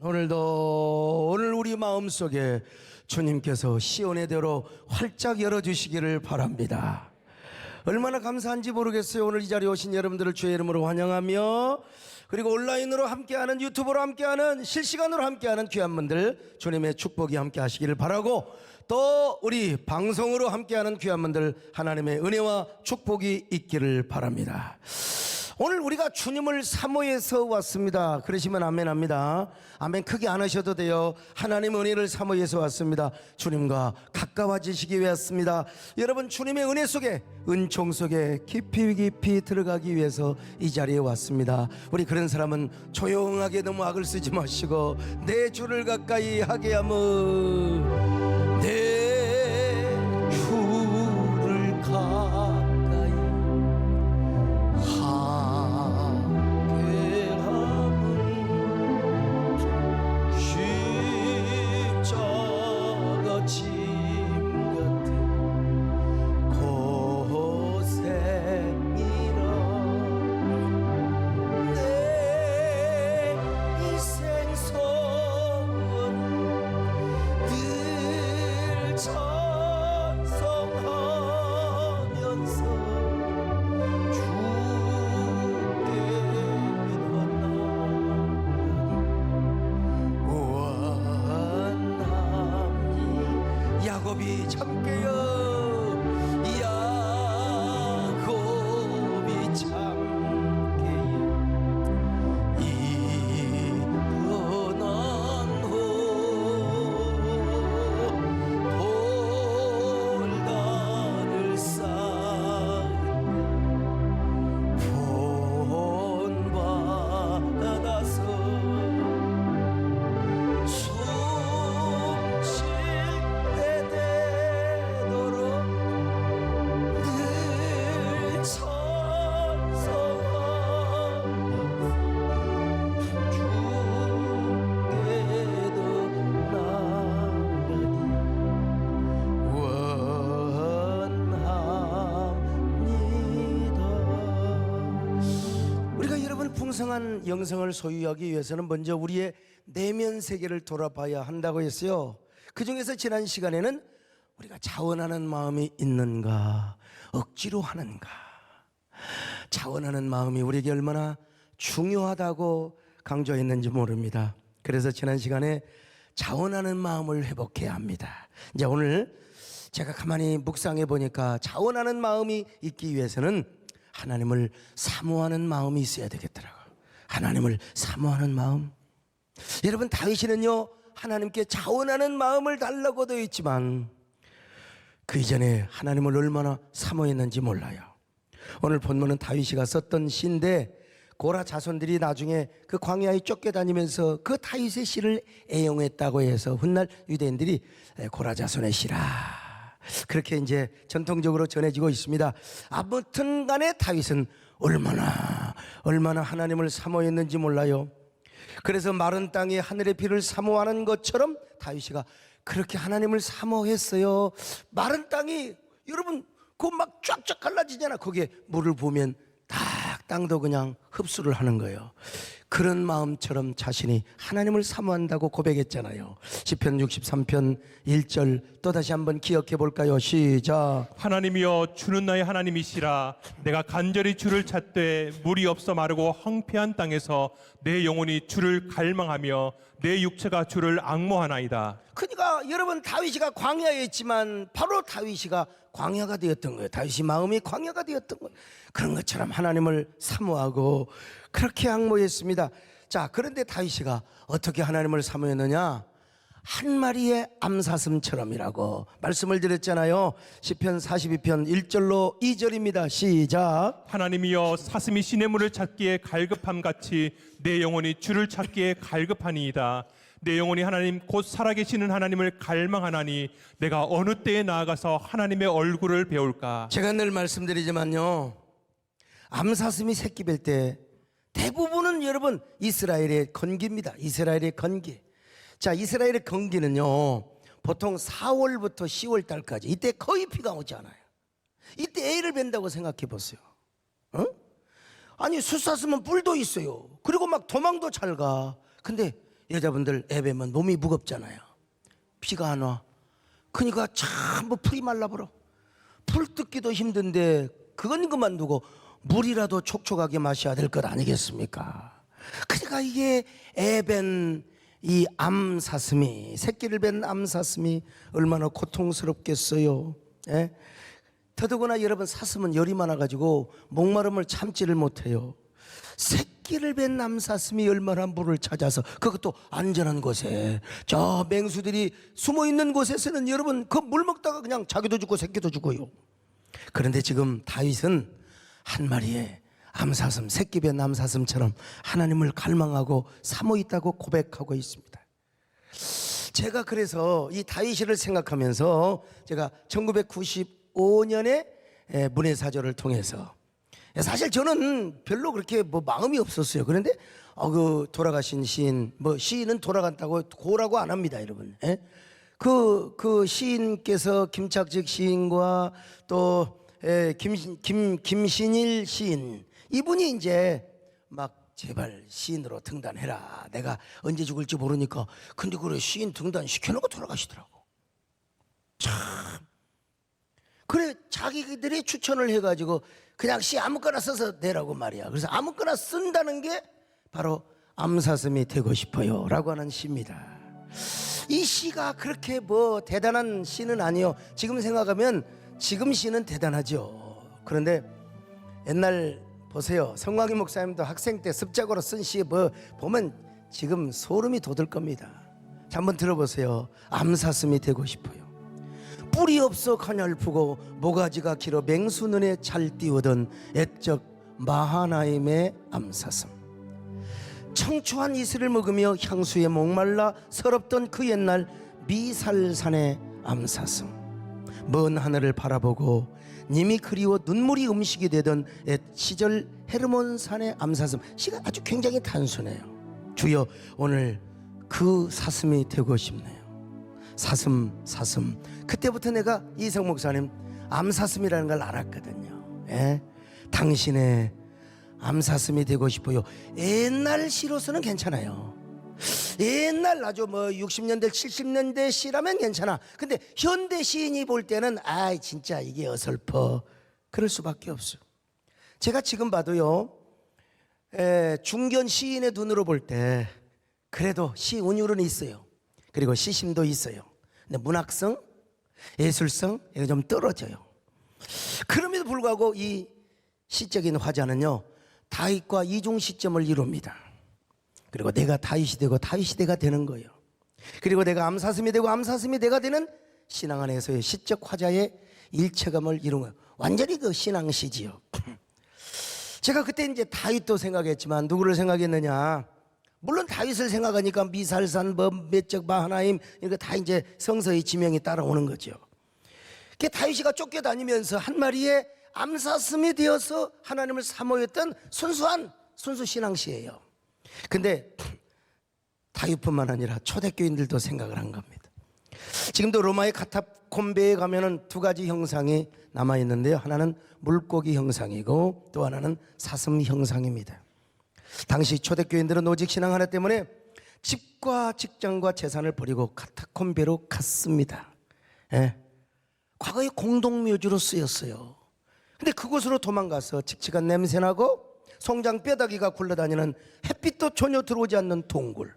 오늘 우리 마음속에 주님께서 시온의 대로 활짝 열어주시기를 바랍니다. 얼마나 감사한지 모르겠어요. 오늘 이 자리에 오신 여러분들을 주의 이름으로 환영하며, 그리고 온라인으로 함께하는, 유튜브로 함께하는, 실시간으로 함께하는 귀한 분들 주님의 축복이 함께 하시기를 바라고, 또 우리 방송으로 함께하는 귀한 분들 하나님의 은혜와 축복이 있기를 바랍니다. 오늘 우리가 주님을 사모해서 왔습니다. 그러시면 아멘 합니다. 아멘 크게 안 하셔도 돼요. 하나님 은혜를 사모해서 왔습니다. 주님과 가까워지시기 위해 왔습니다. 여러분, 주님의 은혜 속에, 은총 속에 깊이 들어가기 위해서 이 자리에 왔습니다. 우리 그런 사람은 조용하게 너무 악을 쓰지 마시고, 내 주를 가까이 하게 하면, 내 주를 가까이 야곱이 참게요. 야곱이 참게요. 일어난 후 돌단을 쌓은 본받아서 풍성한 영성을 소유하기 위해서는 먼저 우리의 내면 세계를 돌아봐야 한다고 했어요. 그 중에서 지난 시간에는 우리가 자원하는 마음이 있는가, 억지로 하는가, 자원하는 마음이 우리에게 얼마나 중요하다고 강조했는지 모릅니다. 그래서 지난 시간에 자원하는 마음을 회복해야 합니다. 이제 오늘 제가 가만히 묵상해 보니까 자원하는 마음이 있기 위해서는 하나님을 사모하는 마음이 있어야 되겠더라고요. 하나님을 사모하는 마음. 여러분, 다윗이는요 하나님께 자원하는 마음을 달라고 되어 있지만 그 이전에 하나님을 얼마나 사모했는지 몰라요. 오늘 본문은 다윗이가 썼던 시인데, 고라 자손들이 나중에 그 광야에 쫓겨다니면서 그 다윗의 시를 애용했다고 해서 훗날 유대인들이 고라 자손의 시라, 그렇게 이제 전통적으로 전해지고 있습니다. 아무튼 간에 다윗은 얼마나 하나님을 사모했는지 몰라요. 그래서 마른 땅에 하늘의 비를 사모하는 것처럼 다윗이가 그렇게 하나님을 사모했어요. 마른 땅이, 여러분, 그거 막 쫙쫙 갈라지잖아. 거기에 물을 부으면 딱 땅도 그냥 흡수를 하는 거예요. 그런 마음처럼 자신이 하나님을 사모한다고 고백했잖아요. 시편 63편 1절 또다시 한번 기억해 볼까요? 시작. 하나님이여, 주는 나의 하나님이시라. 내가 간절히 주를 찾되 물이 없어 마르고 황폐한 땅에서 내 영혼이 주를 갈망하며 내 육체가 주를 앙모하나이다. 그러니까 여러분, 다윗이가 광야에 있지만 바로 다윗이가 광야가 되었던 거예요. 다윗이 마음이 광야가 되었던 거예요. 그런 것처럼 하나님을 사모하고 그렇게 앙모했습니다. 자, 그런데 다윗이가 어떻게 하나님을 사모했느냐? 한 마리의 암사슴처럼이라고 말씀을 드렸잖아요. 시편 42편 1절로 2절입니다. 시작. 하나님이여, 사슴이 시냇물을 찾기에 갈급함같이 내 영혼이 주를 찾기에 갈급하니이다. 내 영혼이 하나님 곧 살아계시는 하나님을 갈망하나니 내가 어느 때에 나아가서 하나님의 얼굴을 배울까? 제가 늘 말씀드리지만요, 암사슴이 새끼 뵐 때 대부분은 여러분 이스라엘의 건기입니다. 이스라엘의 건기. 자, 이스라엘의 건기는요 보통 4월부터 10월 달까지, 이때 거의 비가 오지 않아요. 이때 애를 뵌다고 생각해 보세요. 어? 아니 숫사슴은 뿔도 있어요. 그리고 막 도망도 잘 가. 근데 여자분들 애배면 몸이 무겁잖아요. 비가 안 와. 그러니까 전부 풀이 말라버려. 풀 뜯기도 힘든데 그건 그만두고 물이라도 촉촉하게 마셔야 될 것 아니겠습니까? 그러니까 이게 애벤 이 암사슴이, 새끼를 뵌 암사슴이 얼마나 고통스럽겠어요. 예? 더더구나 여러분, 사슴은 열이 많아가지고 목마름을 참지를 못해요. 새끼를 뵌 암사슴이 얼마나 물을 찾아서, 그것도 안전한 곳에, 저 맹수들이 숨어있는 곳에서는 여러분 그 물 먹다가 그냥 자기도 죽고 새끼도 죽어요. 그런데 지금 다윗은 한 마리의 암사슴, 새끼 뵌 암사슴처럼 하나님을 갈망하고 사모있다고 고백하고 있습니다. 제가 그래서 이 다윗을 생각하면서 제가 1995년에 문해사절을 통해서, 사실 저는 별로 그렇게 뭐 마음이 없었어요. 그런데 그 돌아가신 시인, 뭐 시인은 돌아갔다고 고라고 안 합니다, 여러분. 예? 그 시인께서 김착직 시인과 또 김신일 시인, 이분이 이제 막 제발 시인으로 등단해라, 내가 언제 죽을지 모르니까. 근데 그래 시인 등단 시켜놓고 돌아가시더라고. 참. 그래 자기들이 추천을 해가지고 그냥 시 아무거나 써서 내라고 말이야. 그래서 아무거나 쓴다는 게 바로 암사슴이 되고 싶어요 라고 하는 시입니다. 이 시가 그렇게 뭐 대단한 시는 아니에요. 지금 생각하면 지금 시는 대단하죠. 그런데 옛날 보세요, 성광희 목사님도 학생 때 습작으로 쓴 시 뭐 보면 지금 소름이 돋을 겁니다. 자, 한번 들어보세요. 암사슴이 되고 싶어요. 뿔이 없어 가냘프고 모가지가 길어 맹수 눈에 잘 띄우던 애적 마하나임의 암사슴. 청초한 이슬을 먹으며 향수에 목말라 서럽던 그 옛날 미살산의 암사슴. 먼 하늘을 바라보고 님이 그리워 눈물이 음식이 되던 옛 시절 헤르몬산의 암사슴. 시가 아주 굉장히 단순해요. 주여, 오늘 그 사슴이 되고 싶네요. 사슴. 그때부터 내가 이성 목사님 암사슴이라는 걸 알았거든요. 예? 당신의 암사슴이 되고 싶어요. 옛날 시로서는 괜찮아요. 옛날 아주 뭐 60년대 70년대 시라면 괜찮아. 근데 현대 시인이 볼 때는 진짜 이게 어설퍼, 그럴 수밖에 없어요. 제가 지금 봐도요, 중견 시인의 눈으로 볼 때 그래도 시 운율은 있어요. 그리고 시심도 있어요. 근데 문학성, 예술성 이거 좀 떨어져요. 그럼에도 불구하고 이 시적인 화자는요, 다윗과 이중 시점을 이룹니다. 그리고 내가 다윗이 되고 다윗이 내가 되는 거예요. 그리고 내가 암사슴이 되고 암사슴이 내가 되는 신앙 안에서의 시적 화자의 일체감을 이룬 거예요. 완전히 그 신앙시지요. 제가 그때 이제 다윗도 생각했지만 누구를 생각했느냐? 물론 다윗을 생각하니까 미살산, 몇적 마하나임 이거 다 이제 성서의 지명이 따라오는 거죠. 그 다윗이가 쫓겨다니면서 한 마리의 암사슴이 되어서 하나님을 사모했던 순수 신앙시예요. 근데 다윗뿐만 아니라 초대교인들도 생각을 한 겁니다. 지금도 로마의 카타콤베에 가면은 두 가지 형상이 남아 있는데요. 하나는 물고기 형상이고 또 하나는 사슴 형상입니다. 당시 초대교인들은 오직 신앙 하나 때문에 집과 직장과 재산을 버리고 카타콤베로 갔습니다. 예. 과거의 공동묘지로 쓰였어요. 근데 그곳으로 도망가서 칙칙한 냄새나고 송장 뼈다귀가 굴러다니는 햇빛도 전혀 들어오지 않는 동굴,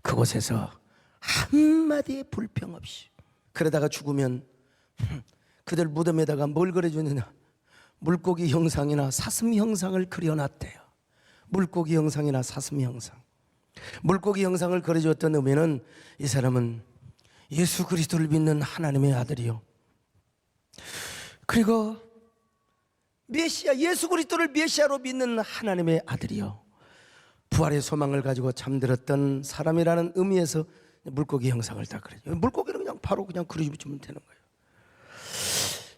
그곳에서 한마디의 불평 없이, 그러다가 죽으면 그들 무덤에다가 뭘 그려주느냐? 물고기 형상이나 사슴 형상을 그려놨대요. 물고기 형상이나 사슴 형상. 물고기 형상을 그려줬던 의미는 이 사람은 예수 그리스도를 믿는 하나님의 아들이요, 그리고 메시아, 예수 그리스도를 메시아로 믿는 하나님의 아들이요, 부활의 소망을 가지고 잠들었던 사람이라는 의미에서 물고기 형상을 다 그려요. 물고기는 그냥 바로 그냥 그려주면 되는 거예요.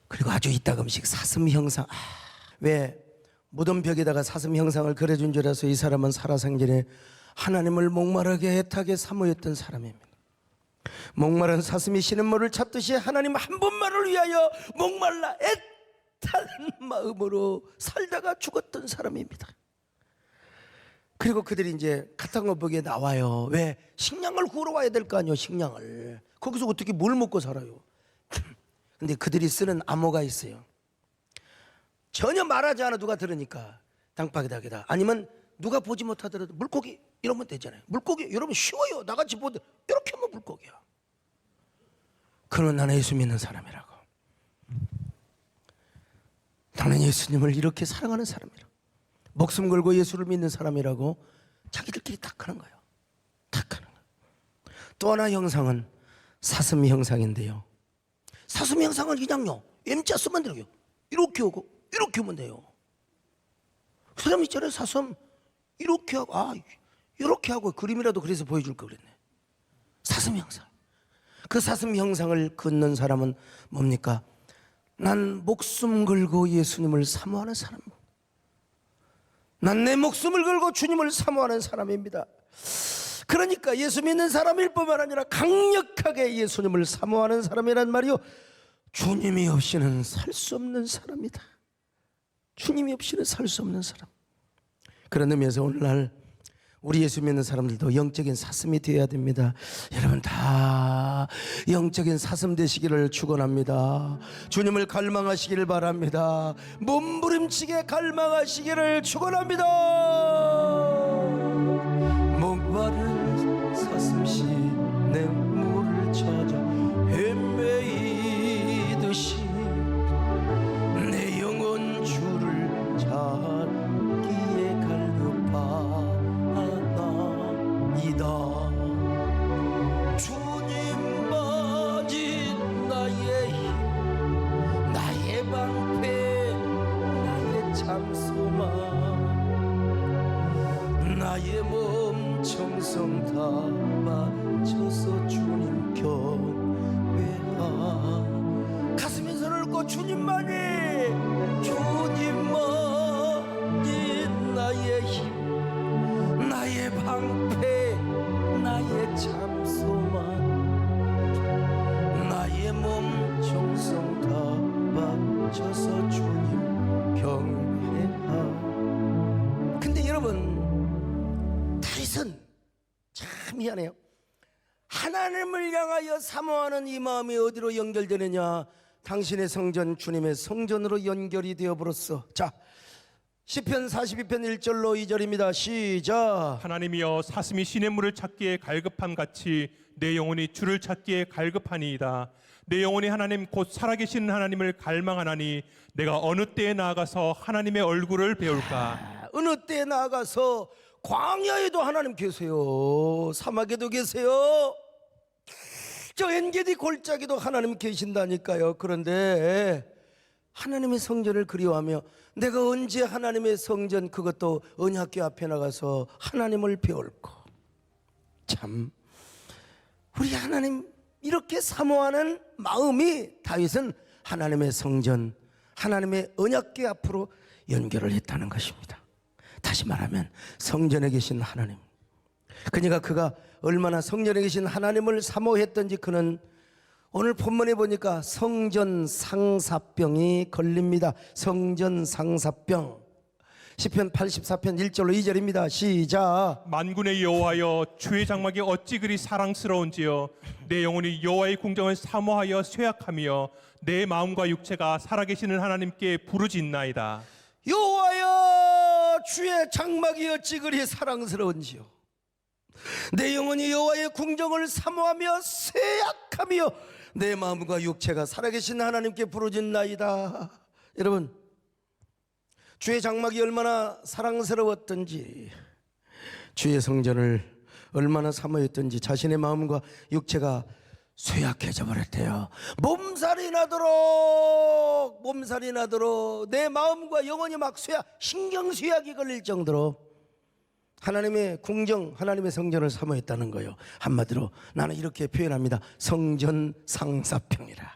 그리고 아주 이따금씩 사슴 형상. 왜 무덤벽에다가 사슴 형상을 그려준 줄 알아서 이 사람은 살아생전에 하나님을 목마르게 애타게 사모했던 사람입니다. 목마른 사슴이 쉬는 물을 찾듯이 하나님 한 분만을 위하여 목말라 애타는 마음으로 살다가 죽었던 사람입니다. 그리고 그들이 이제 카타고보기에 나와요. 왜? 식량을 구하러 와야 될 거 아니에요. 식량을. 거기서 어떻게 뭘 먹고 살아요? 근데 그들이 쓰는 암호가 있어요. 전혀 말하지 않아 누가 들으니까 땅바닥에다, 아니면 누가 보지 못하더라도 물고기 이러면 되잖아요. 물고기 여러분 쉬워요. 나같이 보도 이렇게 하면 물고기야. 그러면 나는 예수 믿는 사람이라고. 나는 예수님을 이렇게 사랑하는 사람이라고. 목숨 걸고 예수를 믿는 사람이라고 자기들끼리 딱 하는 거예요. 딱 하는 거예요. 또 하나 형상은 사슴 형상인데요. 사슴 형상은 그냥요 M자 쓰면 돼요. 이렇게 오고 이렇게 오면 돼요. 그 사람 있잖아요. 사슴 이렇게 하고 이렇게 하고 그림이라도 그래서 보여줄 걸 그랬네. 사슴 형상. 그 사슴 형상을 긋는 사람은 뭡니까? 난 목숨 걸고 예수님을 사모하는 사람. 난 내 목숨을 걸고 주님을 사모하는 사람입니다. 그러니까 예수 믿는 사람일 뿐만 아니라 강력하게 예수님을 사모하는 사람이란 말이요, 주님이 없이는 살 수 없는 사람이다. 주님이 없이는 살 수 없는 사람. 그런 의미에서 오늘날 우리 예수 믿는 사람들도 영적인 사슴이 되어야 됩니다. 여러분 다 영적인 사슴 되시기를 축원합니다. 주님을 갈망하시기를 바랍니다. 몸부림치게 갈망하시기를 축원합니다. 목마른 사슴씨 내 물을 찾아 헤매이듯이 내 영혼 주를 찾기에 갈급하나이다. 주님만이 나의 힘, 나의 방패, 나의 참소망, 나의 몸 정성 다 바쳐서 주님 경배하. 가슴에 손을 얹고 주님만이 나의 힘, 나의 방패, 나의 참소망, 나의 몸 정성 다 바쳐서 주님 경배하. 근데 여러분, 다윗은 참 미안해요. 하나님을 향하여 사모하는 이 마음이 어디로 연결되느냐? 당신의 성전, 주님의 성전으로 연결이 되어버렸어. 자, 시편 42편 1절로 2절입니다. 시작. 하나님이여 사슴이 시냇물을 찾기에 갈급함 같이 내 영혼이 주를 찾기에 갈급하니이다. 내 영혼이 하나님 곧 살아계신 하나님을 갈망하나니 내가 어느 때에 나아가서 하나님의 얼굴을 배울까? 어느 때에 나아가서 광야에도 하나님 계세요. 사막에도 계세요. 저 엔게디 골짜기도 하나님 계신다니까요. 그런데 하나님의 성전을 그리워하며 내가 언제 하나님의 성전, 그것도 언약궤 앞에 나가서 하나님을 배울고. 참 우리 하나님 이렇게 사모하는 마음이 다윗은 하나님의 성전, 하나님의 언약궤 앞으로 연결을 했다는 것입니다. 다시 말하면 성전에 계신 하나님, 그러니까 그가 얼마나 성전에 계신 하나님을 사모했던지 그는 오늘 본문에 보니까 성전 상사병이 걸립니다. 성전 상사병. 시편 84편 1절로 2절입니다. 시작. 만군의 여호와여 주의 장막이 어찌 그리 사랑스러운지요. 내 영혼이 여호와의 궁정을 사모하여 쇠약하며 내 마음과 육체가 살아계시는 하나님께 부르짖나이다. 여호와여 주의 장막이 어찌 그리 사랑스러운지요. 내 영혼이 여호와의 궁정을 사모하며 쇠약하며 내 마음과 육체가 살아계신 하나님께 부르짖나이다. 여러분, 주의 장막이 얼마나 사랑스러웠던지, 주의 성전을 얼마나 사모했던지 자신의 마음과 육체가 쇠약해져 버렸대요. 몸살이 나도록 내 마음과 영혼이 막 신경쇠약이 걸릴 정도로 하나님의 궁정, 하나님의 성전을 사모했다는 거예요. 한마디로 나는 이렇게 표현합니다. 성전 상사병이라.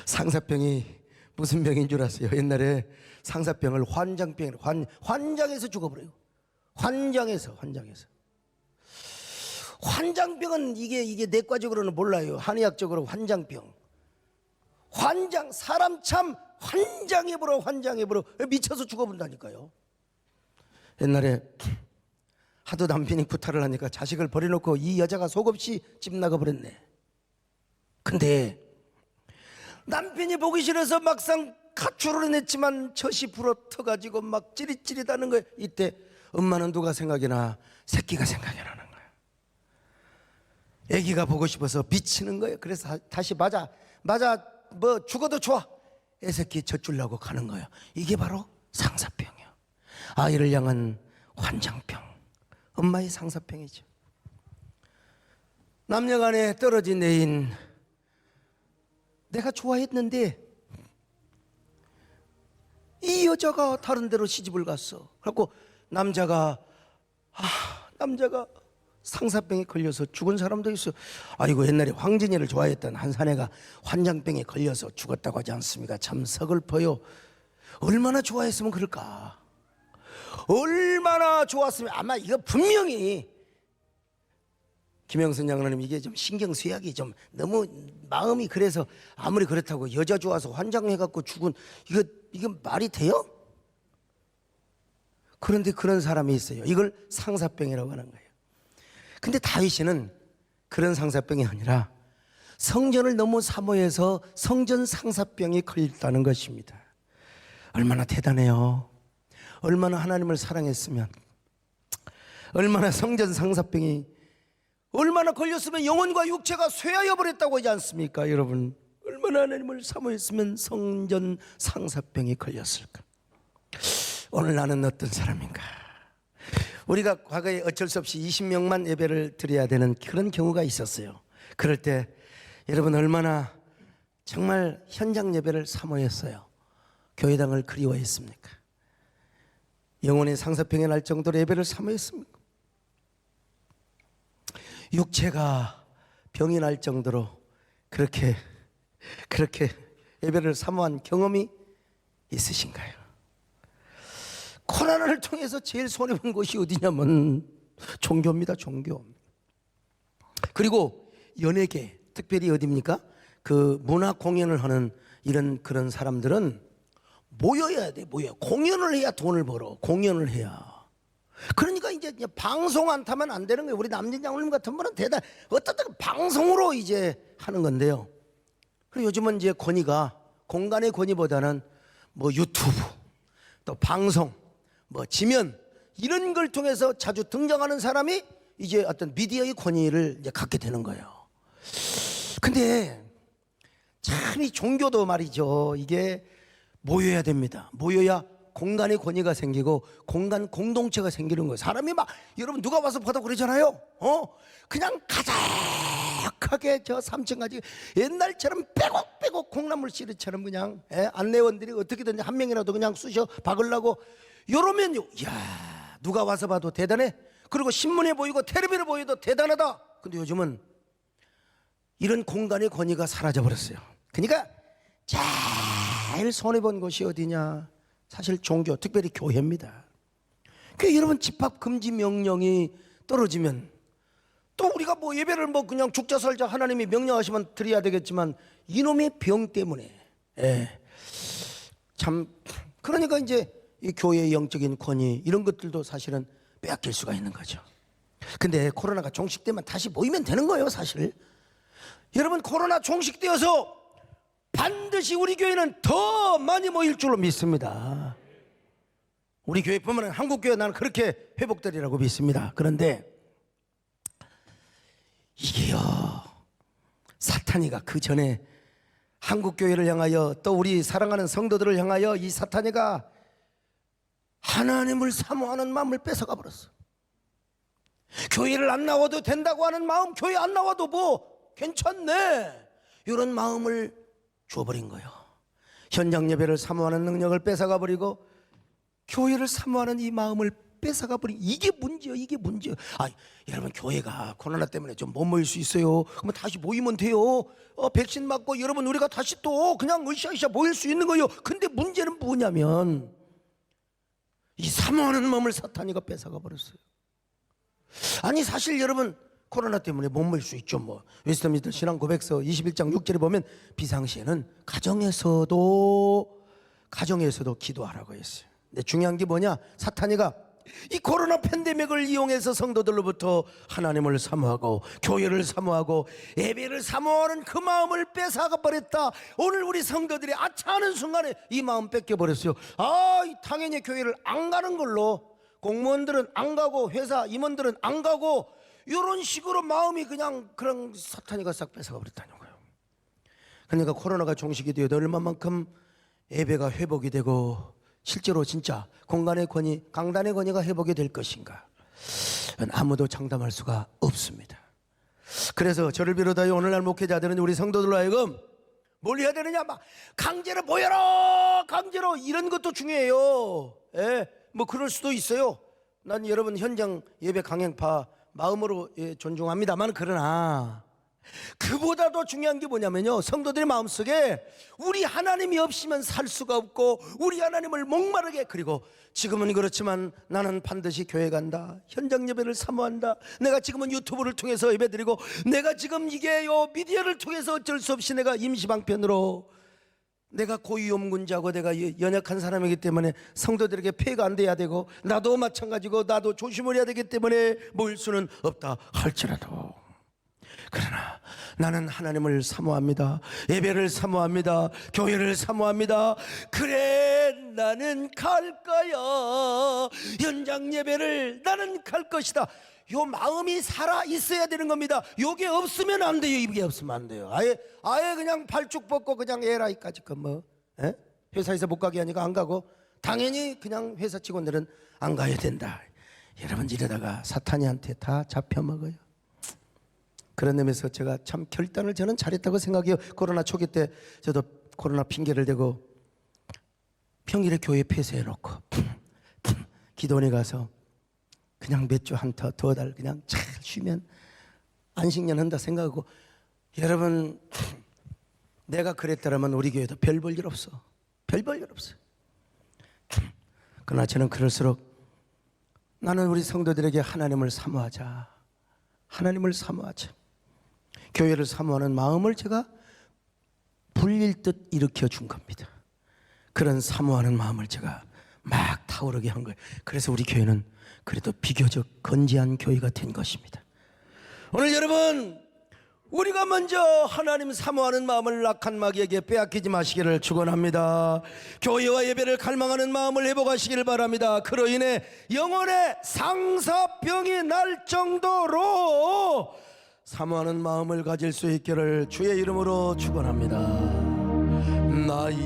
상사병이 무슨 병인 줄 아세요? 옛날에 상사병을 환장병이라고, 환장해서 죽어버려요. 환장해서. 환장병은 이게 내과적으로는 몰라요. 한의학적으로 환장병. 사람 참 환장해버려. 미쳐서 죽어본다니까요. 옛날에 하도 남편이 구타를 하니까 자식을 버려놓고 이 여자가 속없이 집 나가버렸네. 근데 남편이 보기 싫어서 막상 가출을 했지만 젖이 불어터가지고 막 찌릿찌릿하는 거예요. 이때 엄마는 누가 생각이 나? 새끼가 생각이 나는 거예요. 애기가 보고 싶어서 미치는 거예요. 그래서 다시 맞아 뭐 죽어도 좋아 애새끼 젖주려고 가는 거예요. 이게 바로 상사병이에요. 아이를 향한 환장병, 엄마의 상사병이죠. 남녀간에 떨어진 애인 내가 좋아했는데 이 여자가 다른 데로 시집을 갔어. 그래갖고 남자가 상사병에 걸려서 죽은 사람도 있어. 아이고, 옛날에 황진이를 좋아했던 한 사내가 환장병에 걸려서 죽었다고 하지 않습니까? 참 서글퍼요. 얼마나 좋아했으면 그럴까? 얼마나 좋았으면. 아마 이거 분명히 김영선 장로님 이게 좀 신경쇠약이 좀 너무 마음이 그래서 아무리 그렇다고 여자 좋아서 환장해갖고 죽은 이거 말이 돼요? 그런데 그런 사람이 있어요. 이걸 상사병이라고 하는 거예요. 근데 다윗은 그런 상사병이 아니라 성전을 너무 사모해서 성전 상사병이 걸렸다는 것입니다. 얼마나 대단해요. 얼마나 하나님을 사랑했으면, 얼마나 성전 상사병이 얼마나 걸렸으면 영혼과 육체가 쇠하여 버렸다고 하지 않습니까? 여러분, 얼마나 하나님을 사모했으면 성전 상사병이 걸렸을까? 오늘 나는 어떤 사람인가? 우리가 과거에 어쩔 수 없이 20명만 예배를 드려야 되는 그런 경우가 있었어요. 그럴 때 여러분 얼마나 정말 현장 예배를 사모했어요. 교회당을 그리워했습니까? 영혼의 상사병이 날 정도로 예배를 사모했습니까? 육체가 병이 날 정도로 그렇게 예배를 사모한 경험이 있으신가요? 코로나를 통해서 제일 손해본 것이 어디냐면 종교입니다. 종교. 그리고 연예계, 특별히 어디입니까? 그 문화 공연을 하는 그런 사람들은 모여야 돼. 공연을 해야 돈을 벌어. 공연을 해야. 그러니까 이제 방송 안 타면 안 되는 거예요. 우리 남진 장로님 같은 분은 어떤 때는 방송으로 이제 하는 건데요. 그리고 요즘은 이제 권위가 공간의 권위보다는 뭐 유튜브, 또 방송, 뭐 지면 이런 걸 통해서 자주 등장하는 사람이 이제 어떤 미디어의 권위를 이제 갖게 되는 거예요. 근데 참 이 종교도 말이죠. 이게 모여야 됩니다. 모여야 공간의 권위가 생기고 공간 공동체가 생기는 거예요. 사람이 막 여러분 누가 와서 보다 그러잖아요. 그냥 가득하게 저 3층 가지고 옛날처럼 빼곡빼곡 콩나물 씨름처럼 그냥 안내원들이 어떻게든지 한 명이라도 그냥 쑤셔 박으려고 이러면요, 야 누가 와서 봐도 대단해. 그리고 신문에 보이고 텔레비전에 보여도 대단하다. 근데 요즘은 이런 공간의 권위가 사라져 버렸어요. 그러니까 제일 손해본 곳이 어디냐? 사실 종교, 특별히 교회입니다. 그 여러분 집합 금지 명령이 떨어지면 또 우리가 뭐 예배를 뭐 그냥 죽자 살자 하나님이 명령하시면 드려야 되겠지만 이놈의 병 때문에 참 그러니까 이제 이 교회의 영적인 권위 이런 것들도 사실은 빼앗길 수가 있는 거죠. 근데 코로나가 종식되면 다시 모이면 되는 거예요. 사실 여러분 코로나 종식되어서 반드시 우리 교회는 더 많이 모일 줄로 믿습니다. 우리 교회뿐만 아니라 한국교회 나는 그렇게 회복되리라고 믿습니다. 그런데 이게요, 사탄이가 그 전에 한국교회를 향하여 또 우리 사랑하는 성도들을 향하여 이 사탄이가 하나님을 사모하는 마음을 뺏어가 버렸어. 교회를 안 나와도 된다고 하는 마음, 교회 안 나와도 뭐 괜찮네 이런 마음을 줘버린 거예요. 현장 예배를 사모하는 능력을 뺏어가 버리고 교회를 사모하는 이 마음을 뺏어가 버린 이게 문제예요. 이게 문제예요. 여러분 교회가 코로나 때문에 좀 못 모일 수 있어요. 그러면 다시 모이면 돼요. 백신 맞고 여러분 우리가 다시 또 그냥 으쌰으쌰 모일 수 있는 거예요. 근데 문제는 뭐냐면 이 사모하는 마음을 사탄이가 뺏어가 버렸어요. 아니 사실 여러분 코로나 때문에 못 모일 수 있죠. 뭐 웨스트민스터 신앙 고백서 21장 6절에 보면 비상시에는 가정에서도 기도하라고 했어요. 근데 중요한 게 뭐냐? 사탄이가 이 코로나 팬데믹을 이용해서 성도들로부터 하나님을 사모하고 교회를 사모하고 예배를 사모하는 그 마음을 뺏어가 버렸다. 오늘 우리 성도들이 아차하는 순간에 이 마음 뺏겨버렸어요. 당연히 교회를 안 가는 걸로, 공무원들은 안 가고 회사 임원들은 안 가고, 이런 식으로 마음이 그냥 그런 사탄이가 싹 뺏어가 버렸다는 거예요. 그러니까 코로나가 종식이 되어도 얼마만큼 예배가 회복이 되고 실제로 진짜 공간의 권위, 강단의 권위가 회복이 될 것인가, 아무도 장담할 수가 없습니다. 그래서 저를 비롯하여 오늘날 목회자들은 우리 성도들로 하여금 뭘 해야 되느냐, 막 강제로 모여라, 강제로, 이런 것도 중요해요. 뭐 그럴 수도 있어요. 난 여러분 현장 예배 강행파 마음으로 존중합니다만, 그러나 그보다도 중요한 게 뭐냐면요, 성도들의 마음속에 우리 하나님이 없으면 살 수가 없고 우리 하나님을 목마르게, 그리고 지금은 그렇지만 나는 반드시 교회 간다, 현장 예배를 사모한다, 내가 지금은 유튜브를 통해서 예배드리고, 내가 지금 이게 미디어를 통해서 어쩔 수 없이 내가 임시방편으로, 내가 고위험군자고 내가 연약한 사람이기 때문에 성도들에게 폐해가 안 돼야 되고, 나도 마찬가지고 나도 조심을 해야 되기 때문에 모일 수는 없다 할지라도, 그러나 나는 하나님을 사모합니다, 예배를 사모합니다, 교회를 사모합니다. 그래, 나는 갈 거야, 현장 예배를 나는 갈 것이다. 요 마음이 살아 있어야 되는 겁니다. 요게 없으면 안 돼요. 이게 없으면 안 돼요. 아예 그냥 발죽 벗고 그냥 에라이까지 회사에서 못 가게 하니까 안 가고, 당연히 그냥 회사 직원들은 안 가야 된다. 여러분, 이러다가 사탄이한테 다 잡혀먹어요. 그런 의미에서 제가 참 결단을 저는 잘했다고 생각해요. 코로나 초기 때 저도 코로나 핑계를 대고 평일에 교회 폐쇄해놓고 기도원에 가서 그냥 몇 주 한 두 달 그냥 잘 쉬면 안식년 한다 생각하고, 여러분, 내가 그랬더라면 우리 교회도 별 볼 일 없어. 별 볼 일 없어요. 그러나 저는 그럴수록 나는 우리 성도들에게 하나님을 사모하자, 하나님을 사모하자, 교회를 사모하는 마음을 제가 불릴 듯 일으켜 준 겁니다. 그런 사모하는 마음을 제가 막 타오르게 한 거예요. 그래서 우리 교회는 그래도 비교적 건재한 교회가 된 것입니다. 오늘 여러분, 우리가 먼저 하나님 사모하는 마음을 악한 마귀에게 빼앗기지 마시기를 축원합니다. 교회와 예배를 갈망하는 마음을 회복하시기를 바랍니다. 그로 인해 영혼의 상사병이 날 정도로 사모하는 마음을 가질 수 있기를 주의 이름으로 축원합니다. 나의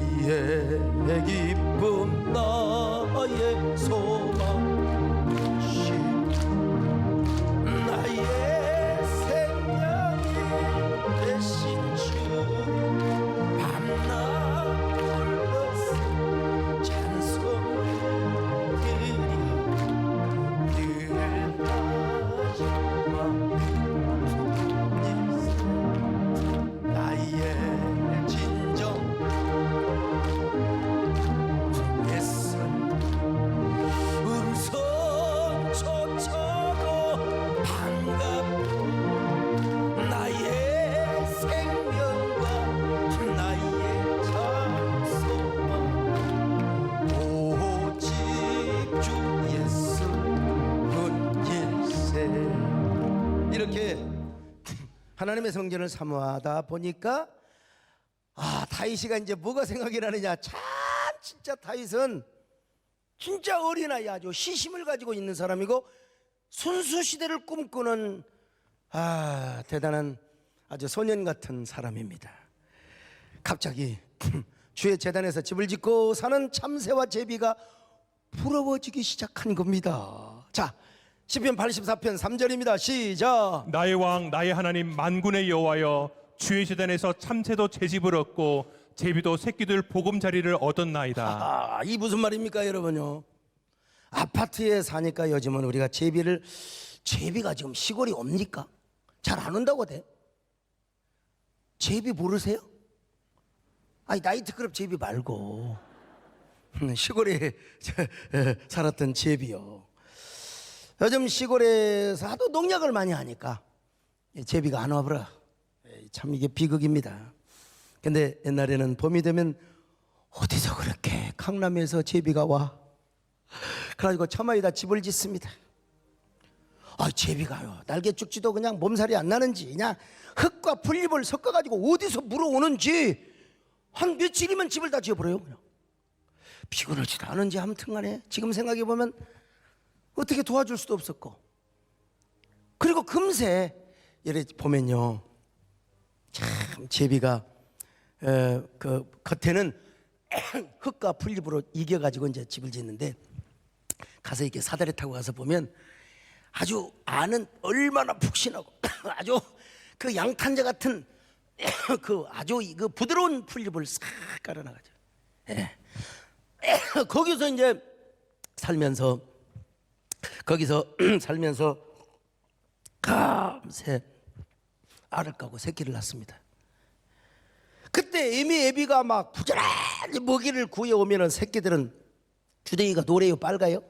기쁨, 나의 소망, 나의 생명이 되신 주, 밤낮 불러서 찬송드려 늘 마지막 나의 진정 예선 음성조차도 반갑고 나의 생명과 나의 찬송과 오직 주 예수는 일세. 이렇게 하나님의 성전을 사모하다 보니까 다윗이가 이제 뭐가 생각이 나느냐, 참 진짜 다윗은 진짜 어린아이, 아주 시심을 가지고 있는 사람이고 순수시대를 꿈꾸는 대단한 아주 소년 같은 사람입니다. 갑자기 주의 제단에서 집을 짓고 사는 참새와 제비가 부러워지기 시작한 겁니다. 자, 시편 84편 3절입니다. 시작. 나의 왕 나의 하나님 만군의 여호와여, 주의 제단에서 참새도 제집을 얻고 제비도 새끼들 보금자리를 얻었나이다. 이 무슨 말입니까, 여러분요? 아파트에 사니까 요즘은 우리가 제비가 지금 시골이 옵니까? 잘 안 온다고 돼. 제비 모르세요? 아니, 나이트클럽 제비 말고 시골에 살았던 제비요. 요즘 시골에서 하도 농약을 많이 하니까 제비가 안 와버려. 참 이게 비극입니다. 근데 옛날에는 봄이 되면 어디서 그렇게 강남에서 제비가 와? 그래가지고 처마에다 집을 짓습니다. 제비가요 날개 쭉지도 그냥 몸살이 안 나는지 그냥 흙과 풀잎을 섞어가지고 어디서 물어오는지 한 며칠이면 집을 다 지어버려요. 그냥 피곤하지도 않은지 아무튼간에 지금 생각해보면 어떻게 도와줄 수도 없었고, 그리고 금세 이래 보면요 참 제비가 그 겉에는 흙과 풀잎으로 이겨가지고 이제 집을 짓는데, 가서 이렇게 사다리 타고 가서 보면 아주 안은 얼마나 푹신하고 아주 그 양탄자 같은 그 아주 그 부드러운 풀잎을 싹 깔아놔가지고 거기서 이제 살면서 감새 알을 까고 새끼를 낳습니다. 그때 애비가 막 부지런히 먹이를 구해오면은 새끼들은 주댕이가 노래요, 빨가요?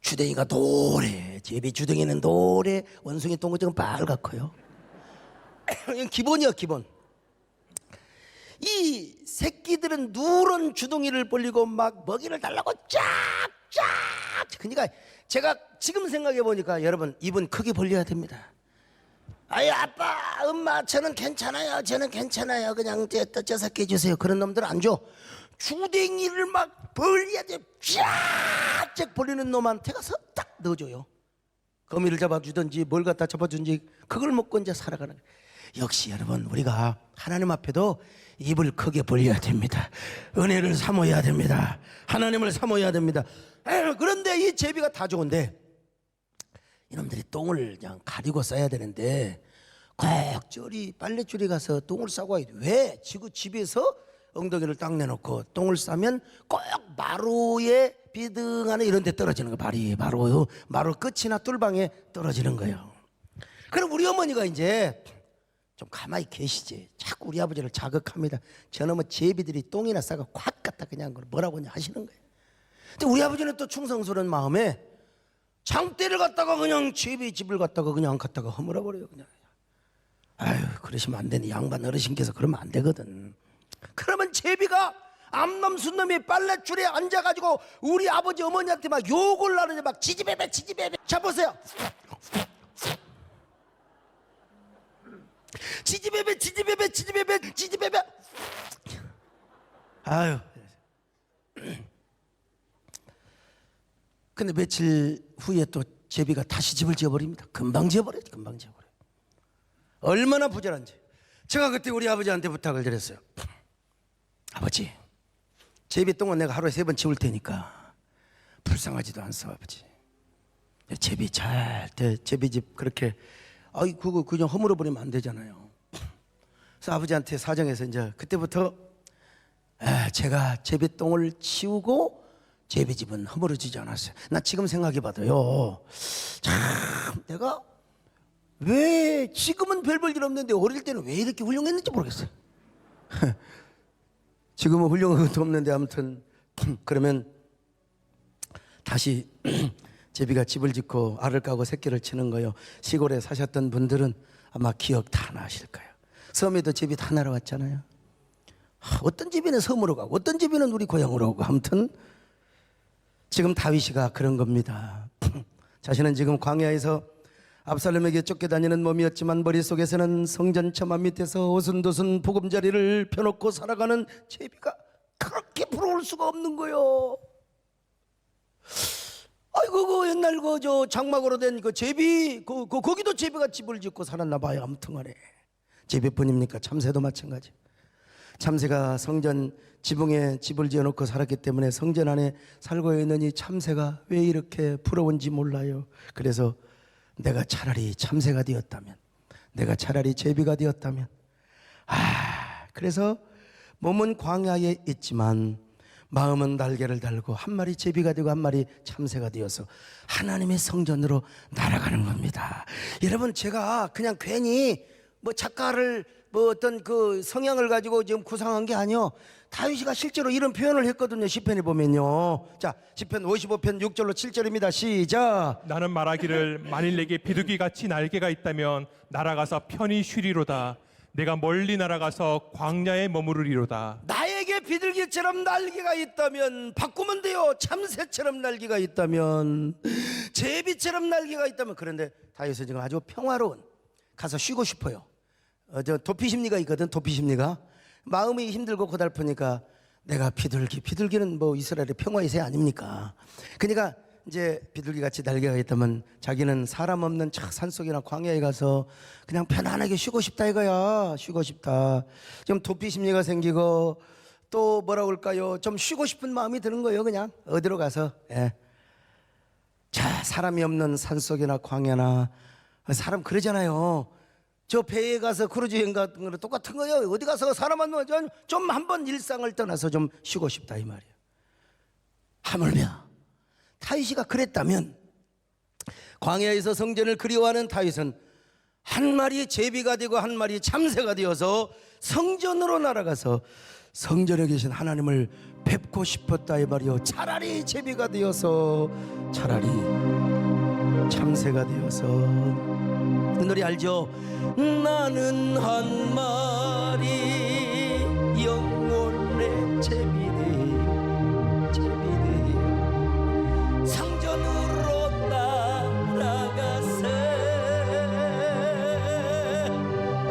주댕이가 노래, 제비 주댕이는 노래, 원숭이 똥구멍은 빨갛고요. 이건 기본이야, 기본. 이 새끼들은 누런 주둥이를 벌리고 막 먹이를 달라고 쫙쫙. 그러니까 제가 지금 생각해 보니까 여러분 입은 크게 벌려야 됩니다. 아유 아빠, 엄마, 저는 괜찮아요, 그냥 저 새끼 해주세요. 그런 놈들 안 줘. 주댕이를 막 벌려야 돼. 쫙쫙 벌리는 놈한테 가서 딱 넣어줘요. 거미를 잡아주든지 뭘 갖다 잡아주든지 그걸 먹고 이제 살아가는 거예요. 역시 여러분 우리가 하나님 앞에도 입을 크게 벌려야 됩니다. 은혜를 사모해야 됩니다. 하나님을 사모해야 됩니다. 그런데 이 제비가 다 좋은데 이놈들이 똥을 그냥 가리고 싸야 되는데 꼭 저리 빨랫줄이 가서 똥을 싸고 와야 돼. 왜? 지구 집에서 엉덩이를 딱 내놓고 똥을 싸면 꼭 마루에 비등하는 이런 데 떨어지는 거예요. 마루 끝이나 뚫방에 떨어지는 거예요. 그럼 우리 어머니가 이제 좀 가만히 계시지. 자꾸 우리 아버지를 자극합니다. 저놈의 제비들이 똥이나 싸가 콱 갖다 그냥 뭐라고 하시는 거예요. 근데 우리 아버지는 또 충성스러운 마음에 장대를 갖다가 그냥 제비 집을 갖다가 그냥 갖다가 허물어 버려요. 그냥. 아유, 그러시면 안 되네. 양반 어르신께서 그러면 안 되거든. 그러면 제비가 암놈 순놈이 빨랫줄에 앉아가지고 우리 아버지 어머니한테 막 욕을 하는데 막 지지배배. 자 보세요. 지지배배. 아유. 근데 며칠 후에 또 제비가 다시 집을 지어버립니다. 금방 지어버려요. 얼마나 부자란지. 제가 그때 우리 아버지한테 부탁을 드렸어요. 아버지, 제비똥은 내가 하루에 3번 치울 테니까 불쌍하지도 않소 아버지. 제비집 그렇게 그거 그냥 허물어 버리면 안 되잖아요. 그래서 아버지한테 사정해서 이제 그때부터 제가 제비똥을 치우고 제비집은 허물어지지 않았어요. 나 지금 생각해봐도요, 참 내가 왜 지금은 별 볼 일 없는데 어릴 때는 왜 이렇게 훌륭했는지 모르겠어요. 지금은 훌륭한 것도 없는데 아무튼 그러면 다시 제비가 집을 짓고 알을 까고 새끼를 치는 거요. 시골에 사셨던 분들은 아마 기억 다 나실 거예요. 섬에도 제비 다 날아왔잖아요. 어떤 제비는 섬으로 가고 어떤 제비는 우리 고향으로 오고, 아무튼 지금 다윗이가 그런 겁니다. 자신은 지금 광야에서 압살롬에게 쫓겨다니는 몸이었지만 머릿속에서는 성전 처마 밑에서 오순도순 보금자리를 펴놓고 살아가는 제비가 그렇게 부러울 수가 없는 거요. 아이고 그 옛날 저 장막으로 된 그 제비 거기도 제비가 집을 짓고 살았나 봐요. 아무튼간에 제비뿐입니까? 참새도 마찬가지. 참새가 성전 지붕에 집을 지어놓고 살았기 때문에 성전 안에 살고 있는 이 참새가 왜 이렇게 부러운지 몰라요. 그래서 내가 차라리 참새가 되었다면, 내가 차라리 제비가 되었다면, 그래서 몸은 광야에 있지만 마음은 날개를 달고 한 마리 제비가 되고 한 마리 참새가 되어서 하나님의 성전으로 날아가는 겁니다. 여러분, 제가 그냥 괜히 작가를 어떤 그 성향을 가지고 지금 구상한 게 아니요. 다윗이가 실제로 이런 표현을 했거든요. 시편에 보면요. 자, 시편 55편 6절로 7절입니다. 시작. 나는 말하기를 만일 내게 비둘기같이 날개가 있다면 날아가서 편히 쉬리로다. 내가 멀리 날아가서 광야에 머무르리로다. 나에게 비둘기처럼 날개가 있다면 바꾸면 돼요. 참새처럼 날개가 있다면, 제비처럼 날개가 있다면. 그런데 다윗은 지금 아주 평화로운, 가서 쉬고 싶어요. 저 도피 심리가 있거든. 도피 심리가 마음이 힘들고 고달프니까 내가 비둘기는 뭐 이스라엘의 평화의 새 아닙니까? 그러니까 이제 비둘기같이 날개가 있다면 자기는 사람 없는 산속이나 광야에 가서 그냥 편안하게 쉬고 싶다 이거야. 쉬고 싶다. 좀 도피 심리가 생기고 또 뭐라 그럴까요? 좀 쉬고 싶은 마음이 드는 거예요. 그냥 어디로 가서. 예. 자, 사람이 없는 산속이나 광야나, 사람 그러잖아요. 저 배에 가서 크루즈 여행 같은 거랑 똑같은 거예요. 어디 가서 사람 만나면 좀 한번 일상을 떠나서 좀 쉬고 싶다 이 말이에요. 하물며 다윗이가 그랬다면, 광야에서 성전을 그리워하는 다윗은 한 마리 제비가 되고 한 마리 참새가 되어서 성전으로 날아가서 성전에 계신 하나님을 뵙고 싶었다 이 말이요. 차라리 제비가 되어서, 차라리 참새가 되어서. 그 노래 알죠? 나는 한 마리 영혼의 제비되어, 제비되어 성전으로 날아가세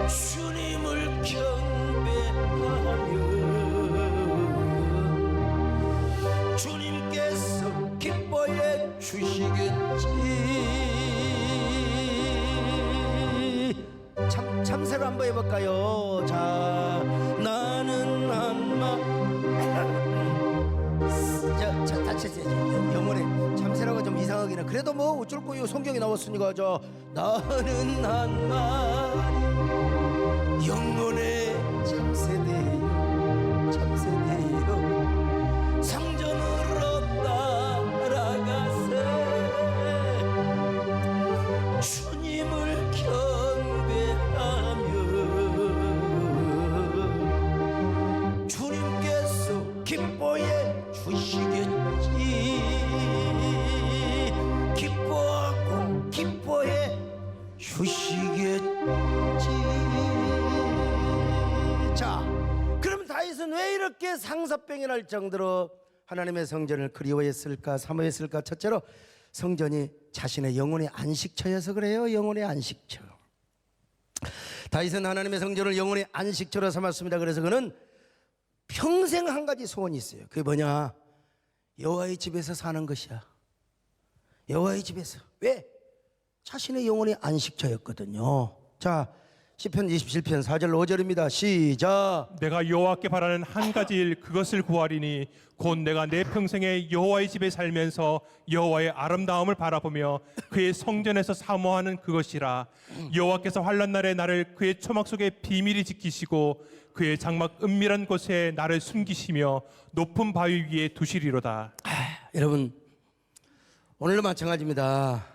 주님을 경배하며 주님께서 기뻐해 주시겠지. 참새로 한번 해볼까요? 자, 나는 한마 다시 영혼의 참새라고 좀 이상하긴 해. 그래도 뭐 어쩔 거요. 성경이 나왔으니까. 저 나는 한마 영혼의 참새대요, 참새대요 성전으로 날아가세 주님을 경배하며 주님께서 기뻐해 주시겠지. 기뻐하고 기뻐해 주시겠지. 자, 그럼 다윗은 왜 이렇게 상사병이 날 정도로 하나님의 성전을 그리워했을까, 사모했을까? 첫째로 성전이 자신의 영혼의 안식처여서 그래요. 영혼의 안식처. 다윗은 하나님의 성전을 영혼의 안식처로 삼았습니다. 그래서 그는 평생 한 가지 소원이 있어요. 그게 뭐냐? 여호와의 집에서 사는 것이야. 여호와의 집에서. 왜? 자신의 영혼의 안식처였거든요. 자, 시편 27편 4절 5절입니다. 시작. 내가 여호와께 바라는 한 가지 일, 그것을 구하리니 곧 내가 내 평생에 여호와의 집에 살면서 여호와의 아름다움을 바라보며 그의 성전에서 사모하는 그것이라. 여호와께서 환난 날에 나를 그의 초막 속에 비밀히 지키시고 그의 장막 은밀한 곳에 나를 숨기시며 높은 바위 위에 두시리로다. 여러분, 오늘도 마찬가지입니다.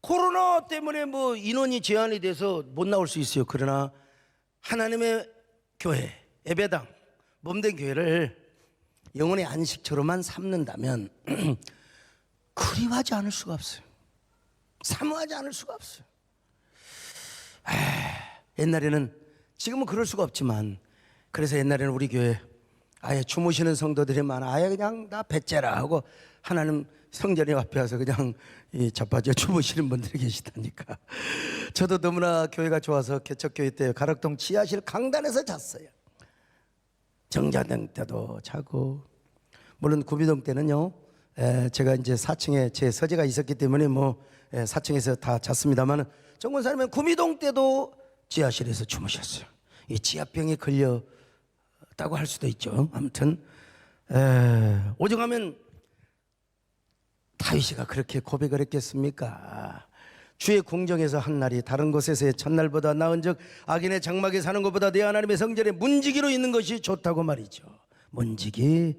코로나 때문에 뭐 인원이 제한이 돼서 못 나올 수 있어요. 그러나 하나님의 교회, 예배당, 몸된 교회를 영혼의 안식처로만 삼는다면 그리워하지 않을 수가 없어요. 사모하지 않을 수가 없어요. 옛날에는, 지금은 그럴 수가 없지만, 그래서 옛날에는 우리 교회 아예 주무시는 성도들이 많아. 아예 그냥 다 배째라 하고 하나님 성전에 앞에 와서 그냥 자빠져 주무시는 분들이 계시다니까. 저도 너무나 교회가 좋아서 개척교회 때 가락동 지하실 강단에서 잤어요. 정자등 때도 자고, 물론 구미동 때는요, 제가 이제 4층에 제 서재가 있었기 때문에 뭐 4층에서 다 잤습니다만, 정권사님은 구미동 때도 지하실에서 주무셨어요. 이 지하병에 걸렸다고 할 수도 있죠. 아무튼 오죽하면 다윗이가 그렇게 고백을 했겠습니까? 주의 궁정에서 한 날이 다른 곳에서의 첫날보다 나은즉 악인의 장막에 사는 것보다 내 하나님의 성전에 문지기로 있는 것이 좋다고 말이죠. 문지기,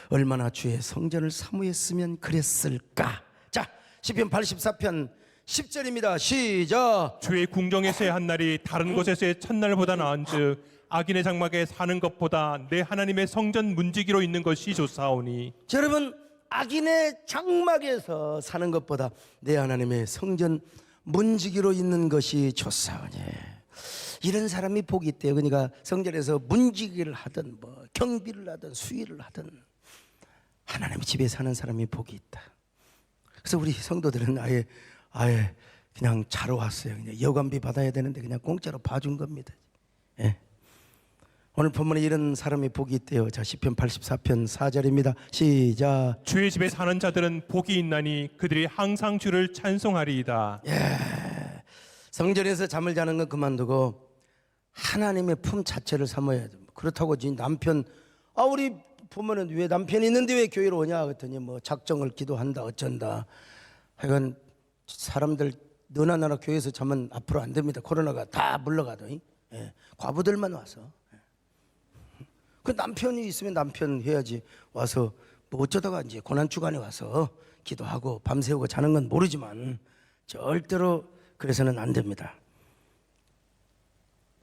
얼마나 주의 성전을 사모했으면 그랬을까. 자, 시편 84편 10절입니다. 시작. 주의 궁정에서의 한 날이 다른 곳에서의 첫날보다 나은즉 악인의 장막에 사는 것보다 내 하나님의 성전 문지기로 있는 것이 좋사오니. 자, 여러분, 악인의 장막에서 사는 것보다 내 하나님의 성전 문지기로 있는 것이 좋사오니. 이런 사람이 복이 있대요. 그러니까 성전에서 문지기를 하든 뭐 경비를 하든 수의를 하든 하나님 집에 사는 사람이 복이 있다. 그래서 우리 성도들은 아예 그냥 자러 왔어요. 그냥 여관비 받아야 되는데 그냥 공짜로 봐준 겁니다. 예. 오늘 본문에 이런 사람이 복이 있대요. 자, 시편 84편 4절입니다. 시작. 주의 집에 사는 자들은 복이 있나니 그들이 항상 주를 찬송하리이다. 성전에서 잠을 자는 건 그만두고 하나님의 품 자체를 삼아야 돼. 그렇다고 지 남편 우리 부모는 왜 남편이 있는데 왜 교회로 오냐 그랬더니 뭐 작정을 기도한다 어쩐다. 하여간 사람들 너나 나나 교회에서 자면 앞으로 안 됩니다. 코로나가 다 물러가도 과부들만 와서. 그 남편이 있으면 남편 해야지. 와서 뭐 어쩌다가 이제 고난 주간에 와서 기도하고 밤새우고 자는 건 모르지만 절대로 그래서는 안 됩니다.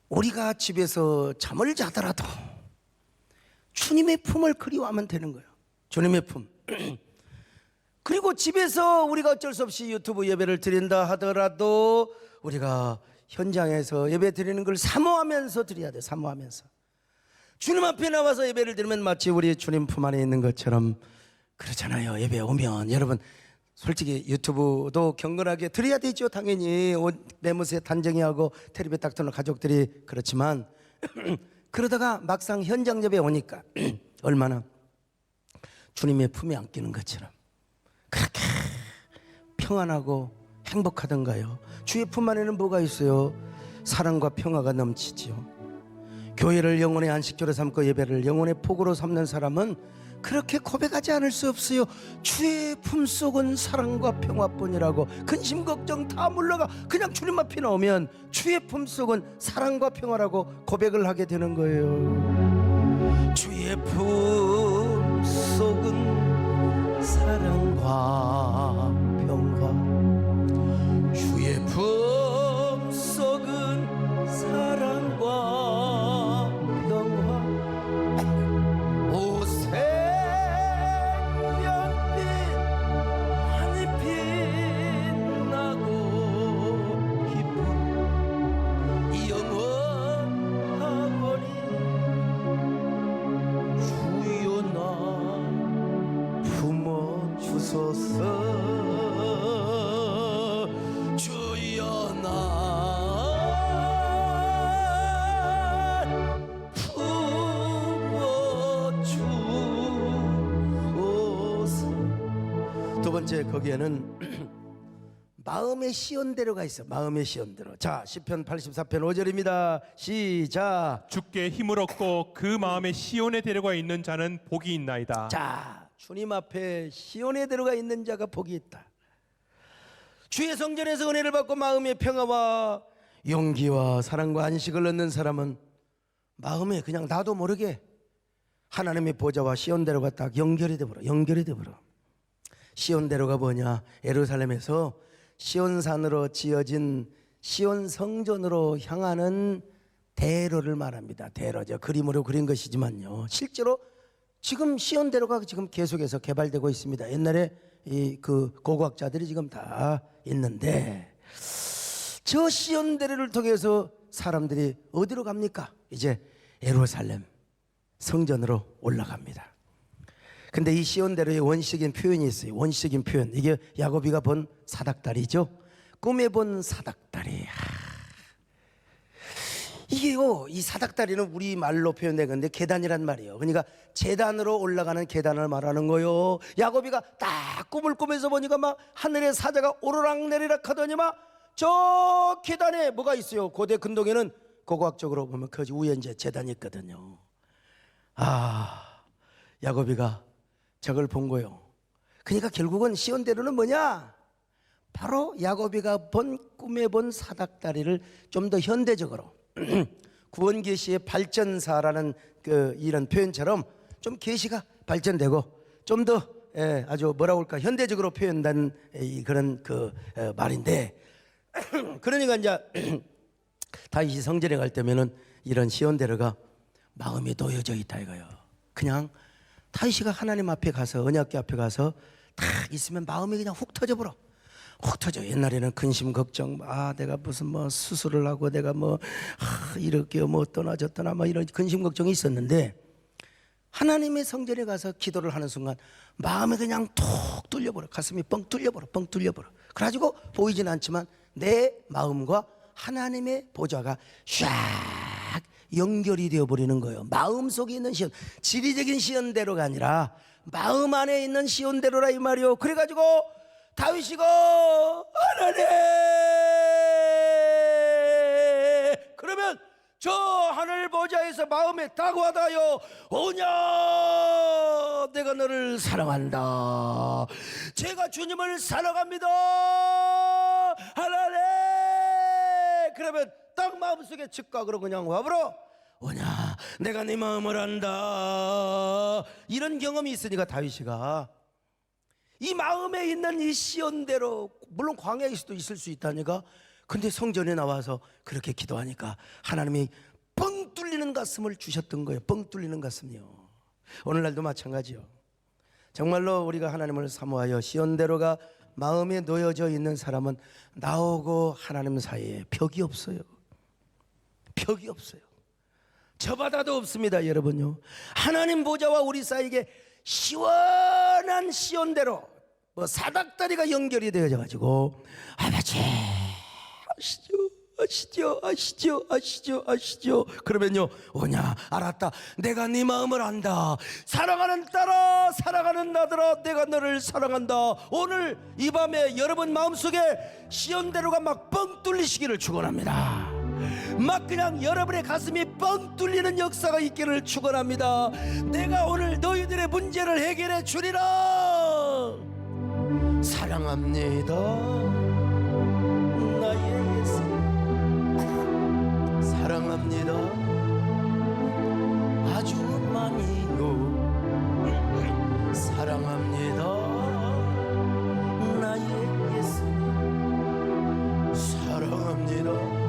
우리가 집에서 잠을 자더라도 주님의 품을 그리워하면 되는 거예요. 주님의 품. 그리고 집에서 우리가 어쩔 수 없이 유튜브 예배를 드린다 하더라도 우리가 현장에서 예배 드리는 걸 사모하면서 드려야 돼. 사모하면서. 주님 앞에 나와서 예배를 드리면 마치 우리 주님 품 안에 있는 것처럼 그렇잖아요. 예배 오면 여러분 솔직히 유튜브도 경건하게 드려야 되죠. 당연히 내무새 단정히 하고 텔레비 딱 트는 가족들이 그렇지만 그러다가 막상 현장 예배 오니까 얼마나 주님의 품에 안기는 것처럼 그렇게 평안하고 행복하던가요. 주의 품 안에는 뭐가 있어요? 사랑과 평화가 넘치지요. 교회를 영혼의 안식처로 삼고 예배를 영혼의 폭으로 삼는 사람은 그렇게 고백하지 않을 수 없어요. 주의 품속은 사랑과 평화뿐이라고. 근심 걱정 다 물러가 그냥 주님 앞에 나오면 주의 품속은 사랑과 평화라고 고백을 하게 되는 거예요. 주의 품속은 사랑과 평화. 주의 품속은 사랑과 주여 날 품어주소서. 두 번째 거기에는 마음의 시온대로가 있어. 마음의 시온대로. 자, 시편 84편 5절입니다. 시작. 주께 힘을 얻고 그 마음에 시온의 대로가 있는 자는 복이 있나이다. 자, 주님 앞에 시온의 대로가 있는 자가 복이 있다. 주의 성전에서 은혜를 받고 마음의 평화와 용기와 사랑과 안식을 얻는 사람은 마음에 그냥 나도 모르게 하나님의 보좌와 시온대로가 딱 연결이 되버려. 시온대로가 뭐냐? 예루살렘에서 시온산으로 지어진 시온 성전으로 향하는 대로를 말합니다. 대로죠. 그림으로 그린 것이지만요. 실제로 지금 시온대로가 지금 계속해서 개발되고 있습니다. 옛날에 그 고고학자들이 지금 다 있는데 저 시온대로를 통해서 사람들이 어디로 갑니까? 이제 예루살렘 성전으로 올라갑니다. 근데 이 시온대로의 원시적인 표현이 있어요. 원시적인 표현. 이게 야고비가 본 사닥다리죠. 꿈에 본 사닥다리. 이게요, 이 사닥다리는 우리 말로 표현된 건데 계단이란 말이에요. 그러니까 제단으로 올라가는 계단을 말하는 거요. 야고비가 딱 꿈을 꾸면서 보니까 막 하늘에 사자가 오르락내리락 하더니 막 저 계단에 뭐가 있어요. 고대 근동에는 고고학적으로 보면 그 위에 이제 제단이 있거든요. 야고비가 저걸 본 거예요. 그러니까 결국은 시온대로는 뭐냐? 바로 야고비가 본 꿈에 본 사닥다리를 좀 더 현대적으로 구원 계시의 발전사라는 이런 표현처럼 좀 계시가 발전되고 좀 더 아주 뭐라고 할까 현대적으로 표현된 그런 말인데 그러니까 이제 다윗이 성전에 갈 때면은 이런 시온대로가 마음이 놓여져 있다 이거요. 그냥 다윗이가 하나님 앞에 가서 언약궤 앞에 가서 딱 있으면 마음이 그냥 훅 터져버려. 흩어져. 옛날에는 근심 걱정, 내가 무슨 뭐 수술을 하고 내가 뭐 이렇게 뭐 어떠나 저떠나 뭐 이런 근심 걱정이 있었는데, 하나님의 성전에 가서 기도를 하는 순간 마음이 그냥 톡 뚫려버려. 가슴이 뻥 뚫려버려. 그래가지고 보이진 않지만 내 마음과 하나님의 보좌가 샥 연결이 되어버리는 거예요. 마음속에 있는 시온, 지리적인 시온대로가 아니라 마음 안에 있는 시온대로라 이 말이요. 그래가지고 다윗이가 하나님, 그러면 저 하늘 보좌에서 마음에 다가와다요 오냐, 내가 너를 사랑한다. 제가 주님을 사랑합니다. 하나님. 그러면 딱 마음속에 즉각으로 그냥 와버려. 오냐, 내가 네 마음을 안다. 이런 경험이 있으니까 다윗이가 이 마음에 있는 이 시온대로, 물론 광야일 수도 있을 수 있다니까, 근데 성전에 나와서 그렇게 기도하니까 하나님이 뻥 뚫리는 가슴을 주셨던 거예요. 뻥 뚫리는 가슴이요. 오늘날도 마찬가지요. 정말로 우리가 하나님을 사모하여 시온대로가 마음에 놓여져 있는 사람은 나오고 하나님 사이에 벽이 없어요. 벽이 없어요. 저 바다도 없습니다, 여러분요. 하나님 보좌와 우리 사이에 시원한 시온대로 뭐 사닥다리가 연결이 되어져 가지고 아버지 아시죠. 그러면요, 오냐, 알았다. 내가 네 마음을 안다. 사랑하는 딸아, 사랑하는 나들아, 내가 너를 사랑한다. 오늘 이 밤에 여러분 마음속에 시온대로가 막 뻥 뚫리시기를 축원합니다. 막 그냥 여러분의 가슴이 뻥 뚫리는 역사가 있기를 축원합니다. 내가 오늘 너희들의 문제를 해결해 주리라. 사랑합니다. 나의 예수 사랑합니다. 아주 많이요. 사랑합니다. 나의 예수 사랑합니다.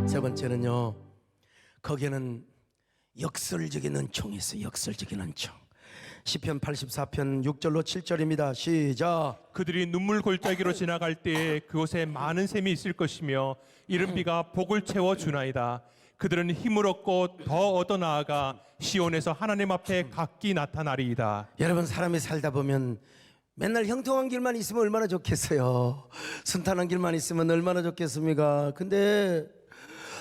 세 번째는요, 거기에는 역설적인 은총이 있어요. 역설적인 은총. 시편 84편 6절로 7절입니다. 시작. 그들이 눈물 골짜기로 지나갈 때에 그곳에 많은 샘이 있을 것이며 이른 비가 복을 채워 주나이다. 그들은 힘을 얻고 더 얻어 나아가 시온에서 하나님 앞에 각기 나타나리이다. 여러분, 사람이 살다 보면 맨날 형통한 길만 있으면 얼마나 좋겠어요. 순탄한 길만 있으면 얼마나 좋겠습니까? 근데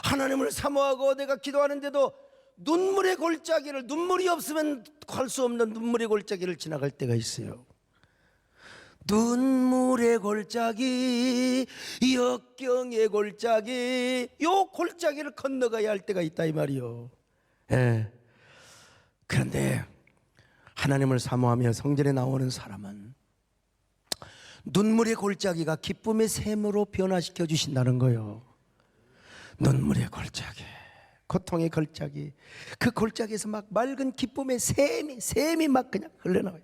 하나님을 사모하고 내가 기도하는데도 눈물의 골짜기를, 눈물이 없으면 갈 수 없는 눈물의 골짜기를 지나갈 때가 있어요. 눈물의 골짜기, 역경의 골짜기, 요 골짜기를 건너가야 할 때가 있다 이 말이요. 예. 그런데 하나님을 사모하며 성전에 나오는 사람은 눈물의 골짜기가 기쁨의 샘으로 변화시켜 주신다는 거예요. 눈물의 골짜기, 고통의 골짜기, 그 골짜기에서 막 맑은 기쁨의 샘이 막 그냥 흘러나와요.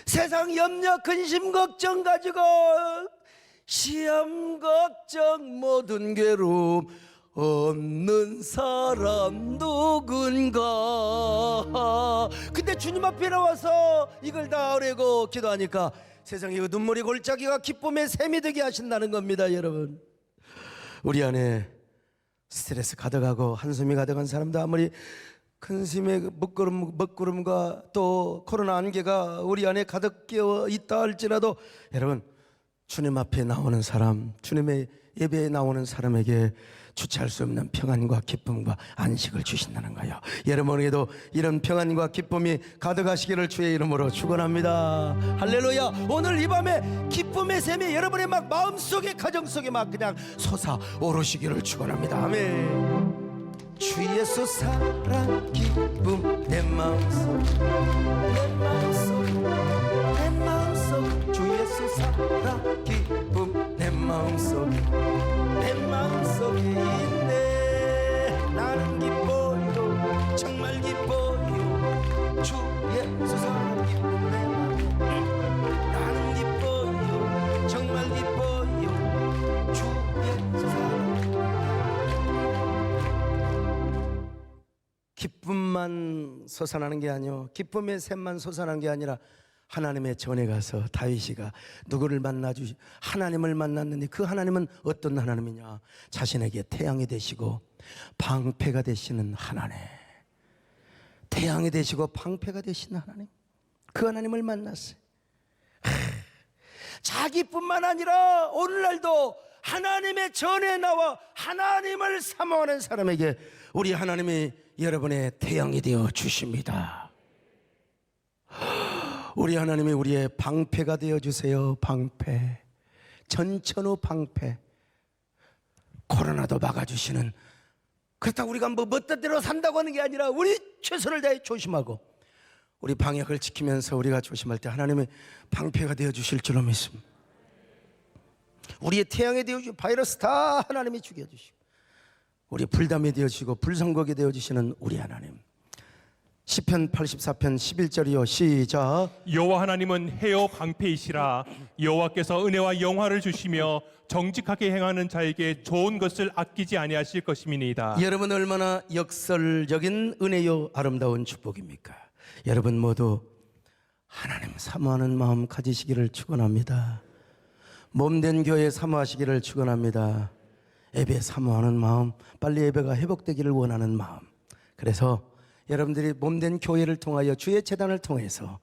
세상 염려, 근심, 걱정 가지고 시험, 걱정, 모든 괴로움 없는 사람 누군가. 근데 주님 앞에 나와서 이걸 다 아뢰고 기도하니까 세상에 그 눈물의 골짜기가 기쁨의 샘이 되게 하신다는 겁니다. 여러분, 우리 안에 스트레스 가득하고 한숨이 가득한 사람도 아무리 근심의 먹구름과 또 코로나 안개가 우리 안에 가득 끼어 있다 할지라도 여러분, 주님 앞에 나오는 사람, 주님의 예배에 나오는 사람에게 주체할 수 없는 평안과 기쁨과 안식을 주신다는 거예요. 여러분에게도 이런 평안과 기쁨이 가득하시기를 주의 이름으로 축원합니다. 할렐루야. 오늘 이 밤에 기쁨의 샘이 여러분의 막 마음속에, 가정속에 막 그냥 솟아오르시기를 축원합니다. 아멘. 주 예수 사랑 기쁨 내 마음속, 내 마음속, 내 마음속, 주 예수 사랑 기쁨 내 마음속. 마음속에 있네. 나는 기뻐요 정말 기뻐요 주의 수상한 기쁨 내 맘에. 나는 기뻐요 정말 기뻐요 주의 수상한 기쁨만 솟아나는 게 아니요, 기쁨의 샘만 솟아나는 게 아니라 하나님의 전에 가서 다윗이가 누구를 하나님을 만났는데 그 하나님은 어떤 하나님이냐? 자신에게 태양이 되시고 방패가 되시는 하나님, 태양이 되시고 방패가 되시는 하나님, 그 하나님을 만났어요. 자기뿐만 아니라 오늘날도 하나님의 전에 나와 하나님을 사모하는 사람에게 우리 하나님이 여러분의 태양이 되어 주십니다. 우리 하나님이 우리의 방패가 되어 주세요. 방패, 전천후 방패. 코로나도 막아주시는, 그렇다고 우리가 뭐 멋대로 산다고 하는 게 아니라 우리 최선을 다해 조심하고 우리 방역을 지키면서 우리가 조심할 때 하나님의 방패가 되어 주실 줄로 믿습니다. 우리의 태양이 되어 주시고 바이러스 다 하나님이 죽여주시고 우리 불담이 되어 주시고 불성거기 되어 주시는 우리 하나님. 시편 84편 11절이요 시작. 여호와 하나님은 해요 방패이시라. 여호와께서 은혜와 영화를 주시며 정직하게 행하는 자에게 좋은 것을 아끼지 아니하실 것임이니이다. 여러분 얼마나 역설적인 은혜요 아름다운 축복입니까? 여러분 모두 하나님 사모하는 마음 가지시기를 축원합니다. 몸된 교회 사모하시기를 축원합니다. 예배 사모하는 마음, 빨리 예배가 회복되기를 원하는 마음. 그래서 여러분들이 몸된 교회를 통하여 주의 재단을 통해서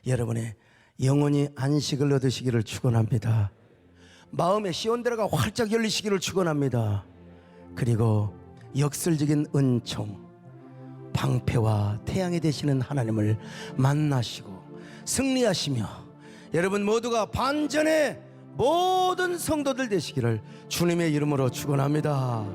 여러분의 영혼이 안식을 얻으시기를 축원합니다. 마음의 시온대로가 활짝 열리시기를 축원합니다. 그리고 역설적인 은총, 방패와 태양이 되시는 하나님을 만나시고 승리하시며 여러분 모두가 반전의 모든 성도들 되시기를 주님의 이름으로 축원합니다.